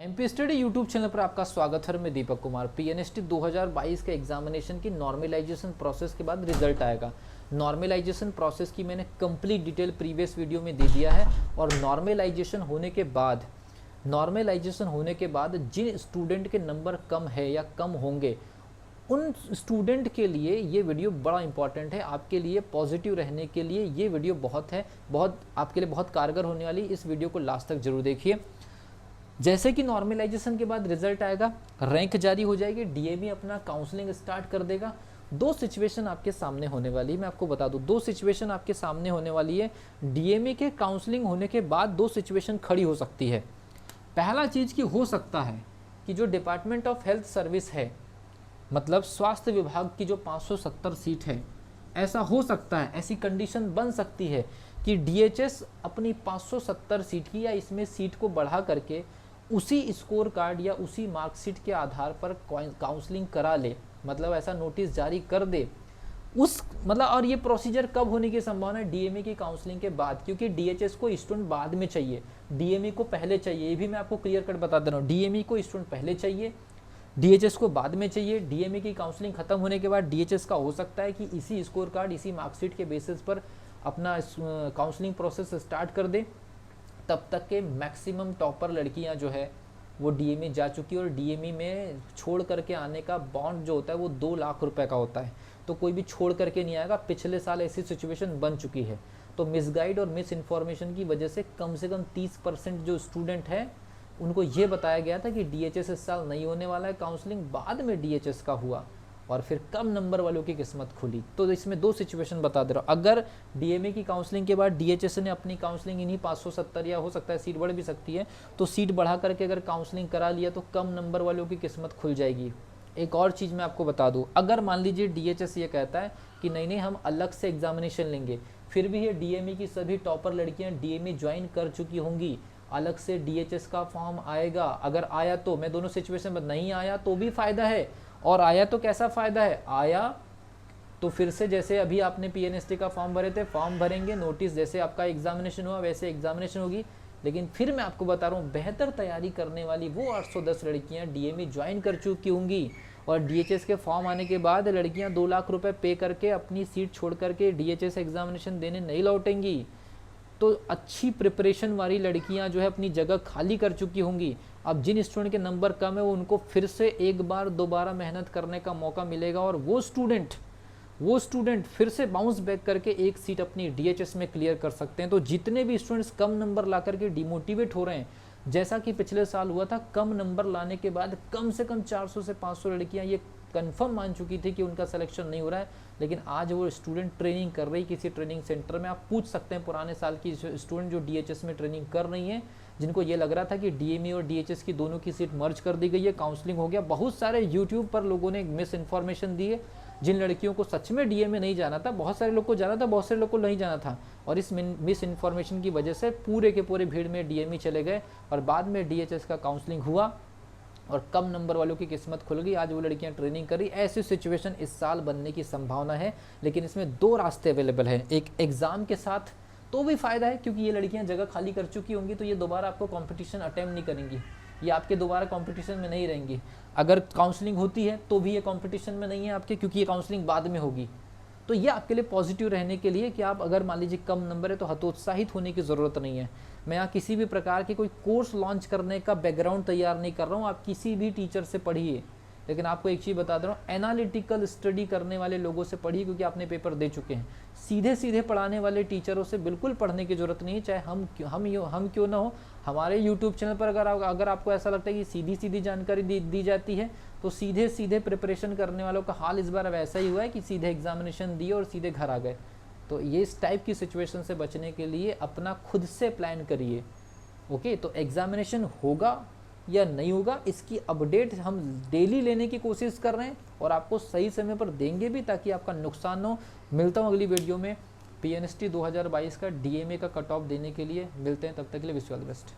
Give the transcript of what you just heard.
MP study YouTube channel पर आपका स्वागत है। मैं दीपक कुमार। पीएनएसटी 2022 के एग्जामिनेशन की नॉर्मलाइजेशन प्रोसेस के बाद रिजल्ट आएगा। नॉर्मलाइजेशन प्रोसेस की मैंने कंप्लीट डिटेल प्रीवियस वीडियो में दे दिया है। और नॉर्मलाइजेशन होने के बाद जिन स्टूडेंट के नंबर कम है या कम होंगे उन स्टूडेंट के लिए ये वीडियो बड़ा इंपॉर्टेंट है। आपके लिए पॉजिटिव रहने के लिए ये वीडियो बहुत आपके लिए बहुत कारगर होने वाली। इस वीडियो को लास्ट तक जरूर देखिए। जैसे कि नॉर्मलाइजेशन के बाद रिजल्ट आएगा, रैंक जारी हो जाएगी, डीएमई अपना काउंसलिंग स्टार्ट कर देगा। दो सिचुएशन आपके सामने होने वाली है। मैं आपको बता दूं, दो सिचुएशन आपके सामने होने वाली है। डीएमई के काउंसलिंग होने के बाद दो सिचुएशन खड़ी हो सकती है। पहला चीज़ की हो सकता है कि जो डिपार्टमेंट ऑफ हेल्थ सर्विस है, मतलब स्वास्थ्य विभाग की जो 570 सीट है, ऐसा हो सकता है, ऐसी कंडीशन बन सकती है कि डीएचएस अपनी 570 सीट की या इसमें सीट को बढ़ा करके उसी स्कोर कार्ड या उसी मार्कशीट के आधार पर काउंसलिंग करा ले, मतलब ऐसा नोटिस जारी कर दे उस मतलब। और ये प्रोसीजर कब होने की संभावना है? डीएमई की काउंसलिंग के बाद, क्योंकि डीएचएस को स्टूडेंट बाद में चाहिए, डीएमई को पहले चाहिए। ये भी मैं आपको क्लियर कट बता दे रहा हूँ। डीएमई को स्टूडेंट पहले चाहिए, डीएचएस को बाद में चाहिए। डीएमई की काउंसलिंग खत्म होने के बाद डीएचएस का हो सकता है कि इसी स्कोर कार्ड, इसी मार्कशीट के बेसिस पर अपना काउंसलिंग प्रोसेस स्टार्ट कर दे। तब तक के मैक्सिमम टॉपर लड़कियां जो है वो डीएमई जा चुकी है। और डीएमई में छोड़ करके आने का बॉन्ड जो होता है वो 2 लाख रुपए का होता है, तो कोई भी छोड़ करके नहीं आएगा। पिछले साल ऐसी सिचुएशन बन चुकी है। तो मिसगाइड और मिस इन्फॉर्मेशन की वजह से कम 30% जो स्टूडेंट है उनको ये बताया गया था कि डीएचएस इस साल नहीं होने वाला है काउंसलिंग, बाद में डीएचएस का हुआ और फिर कम नंबर वालों की किस्मत खुली। तो इसमें दो सिचुएशन बता दे रहा हूँ। अगर डीएमई की काउंसलिंग के बाद डीएचएस ने अपनी काउंसलिंग इन्हीं 570 या हो सकता है सीट बढ़ भी सकती है, तो सीट बढ़ा करके अगर काउंसलिंग करा लिया तो कम नंबर वालों की किस्मत खुल जाएगी। एक और चीज़ मैं आपको बता दूँ, अगर मान लीजिए डीएचएस ये कहता है कि नहीं हम अलग से एग्जामिनेशन लेंगे, फिर भी ये डीएमई की सभी टॉपर लड़कियाँ डीएमई ज्वाइन कर चुकी होंगी, अलग से डीएचएस का फॉर्म आएगा। अगर आया तो, मैं दोनों सिचुएशन में, नहीं आया तो भी फायदा है, और आया तो कैसा फायदा है? आया तो फिर से जैसे अभी आपने पीएनएसटी का फॉर्म भरे थे, फॉर्म भरेंगे, नोटिस जैसे आपका एग्जामिनेशन हुआ वैसे एग्जामिनेशन होगी। लेकिन फिर मैं आपको बता रहा हूँ, बेहतर तैयारी करने वाली वो 810 लड़कियां डीएमई ज्वाइन कर चुकी होंगी। और डीएचएस के फॉर्म आने के बाद लड़कियां 2 लाख रुपए पे करके अपनी सीट छोड़ करके डीएचएस एग्जामिनेशन देने नहीं लौटेंगी। तो अच्छी प्रिपरेशन वाली लड़कियां जो है अपनी जगह खाली कर चुकी होंगी। अब जिन स्टूडेंट के नंबर कम है वो उनको फिर से एक बार दोबारा मेहनत करने का मौका मिलेगा, और वो स्टूडेंट फिर से बाउंस बैक करके एक सीट अपनी डीएचएस में क्लियर कर सकते हैं। तो जितने भी स्टूडेंट्स कम नंबर ला करके डिमोटिवेट हो रहे हैं, जैसा कि पिछले साल हुआ था, कम नंबर लाने के बाद कम से कम 400 से 500 लड़कियां ये कंफर्म मान चुकी थी कि उनका सिलेक्शन नहीं हो रहा है। लेकिन आज वो स्टूडेंट ट्रेनिंग कर रही किसी ट्रेनिंग सेंटर में। आप पूछ सकते हैं पुराने साल की स्टूडेंट जो डीएचएस में ट्रेनिंग कर रही हैं, जिनको ये लग रहा था कि डीएमई और डीएचएस की दोनों की सीट मर्ज कर दी गई है, काउंसलिंग हो गया। बहुत सारे यूट्यूब पर लोगों ने मिस इन्फॉर्मेशन दी है। जिन लड़कियों को सच में डीएमई नहीं जाना था, बहुत सारे लोग को जाना था, बहुत सारे लोग को नहीं जाना था, और इस मिस इन्फॉर्मेशन की वजह से पूरे के पूरे भीड़ में डीएमई चले गए और बाद में डीएचएस का काउंसलिंग हुआ और कम नंबर वालों की किस्मत खुल गई। आज वो लड़कियां ट्रेनिंग कर रही। ऐसी सिचुएशन इस साल बनने की संभावना है। लेकिन इसमें दो रास्ते अवेलेबल हैं। एक एग्जाम के साथ तो भी फायदा है, क्योंकि ये लड़कियां जगह खाली कर चुकी होंगी, तो ये दोबारा आपको कंपटीशन अटेम्प्ट नहीं करेंगी, ये आपके दोबारा कंपटीशन में नहीं रहेंगी। अगर काउंसलिंग होती है तो भी ये कंपटीशन में नहीं है आपके, क्योंकि ये काउंसलिंग बाद में होगी। तो ये आपके लिए पॉजिटिव रहने के लिए कि आप अगर मान लीजिए कम नंबर है तो हतोत्साहित होने की ज़रूरत नहीं है। मैं यहाँ किसी भी प्रकार के कोई कोर्स लॉन्च करने का बैकग्राउंड तैयार नहीं कर रहा हूँ। आप किसी भी टीचर से पढ़िए, लेकिन आपको एक चीज़ बता दे रहा हूँ, एनालिटिकल स्टडी करने वाले लोगों से पढ़िए, क्योंकि आपने पेपर दे चुके हैं। सीधे सीधे पढ़ाने वाले टीचरों से बिल्कुल पढ़ने की जरूरत नहीं है, चाहे हम क्यों ना हो। हमारे यूट्यूब चैनल पर अगर आपको ऐसा लगता है कि सीधी सीधी जानकारी दी जाती है, तो सीधे सीधे प्रिपरेशन करने वालों का हाल इस बार वैसा ही हुआ है कि सीधे एग्जामिनेशन दिए और सीधे घर आ गए। तो ये इस टाइप की सिचुएशन से बचने के लिए अपना खुद से प्लान करिए। ओके, तो एग्जामिनेशन होगा या नहीं होगा, इसकी अपडेट हम डेली लेने की कोशिश कर रहे हैं और आपको सही समय पर देंगे भी, ताकि आपका नुकसान न हो। मिलता हूँ अगली वीडियो में पीएनएसटी 2022 का डीएमई का कट ऑफ देने के लिए। मिलते हैं, तब तक के लिए wish you all the best.